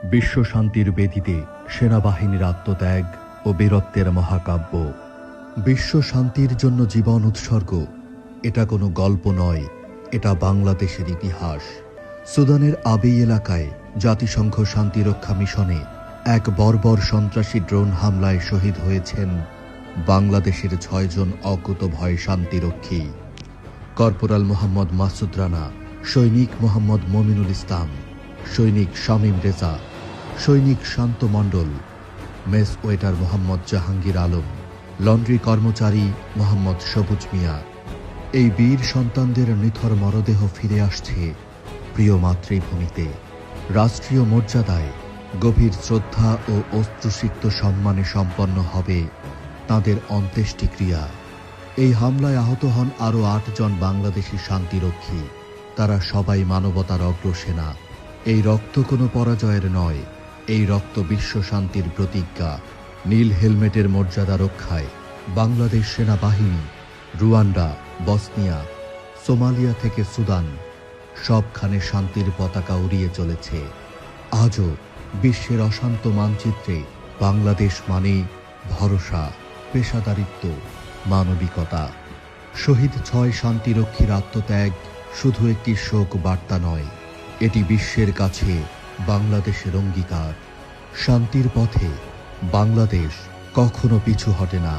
বিশ্ব শান্তির বেদিতে সেনাবাহিনীর আত্মত্যাগ ও বীরত্বের মহাকাব্য। বিশ্ব শান্তির জন্য জীবন উৎসর্গ, এটা কোনো গল্প নয়, এটা বাংলাদেশের ইতিহাস। সুদানের আবেই এলাকায় জাতিসংঘ শান্তিরক্ষা মিশনে এক বর্বর সন্ত্রাসী ড্রোন হামলায় শহীদ হয়েছেন বাংলাদেশের ৬ জন অকুতভয় শান্তিরক্ষী। কর্পোরাল মোহাম্মদ মাসুদ রানা, সৈনিক মোহাম্মদ মমিনুল ইসলাম, সৈনিক শামীম রেজা, সৈনিক Shanta Mondal, mess waiter Mohammad Jahangir Alam, laundry কর্মচারী মোহাম্মদ সবুজ মিয়া। এই বীর সন্তানদের নিথর মরদেহ ফিরে আসছে প্রিয় মাতৃভূমিতে। রাষ্ট্রীয় মর্যাদায় গভীর শ্রদ্ধা ও অশ্রুসিক্ত সম্মানে সম্পন্ন হবে তাঁদের অন্ত্যেষ্টিক্রিয়া। এই হামলায় আহত হন আরও ৮ জন বাংলাদেশি শান্তিরক্ষী। তারা সবাই মানবতার অগ্রসেনা। এই রক্ত কোনো পরাজয়ের নয়, এই রক্ত বিশ্ব শান্তির প্রতিজ্ঞা। নীল হেলমেটের মর্যাদা রক্ষায় বাংলাদেশ সেনাবাহিনী রুয়ান্ডা, বসনিয়া, সোমালিয়া থেকে সুদান সবখানে শান্তির পতাকা উড়িয়ে চলেছে। আজও বিশ্বের অশান্ত মানচিত্রে বাংলাদেশ মানে ভরসা, পেশাদারিত্ব, মানবিকতা। শহীদ ৬ শান্তিরক্ষীর আত্মত্যাগ শুধু একটি শোক বার্তা নয়, এটি বিশ্বের কাছে বাংলাদেশের অঙ্গীকার। শান্তির পথে বাংলাদেশ কখনো পিছু হটে না।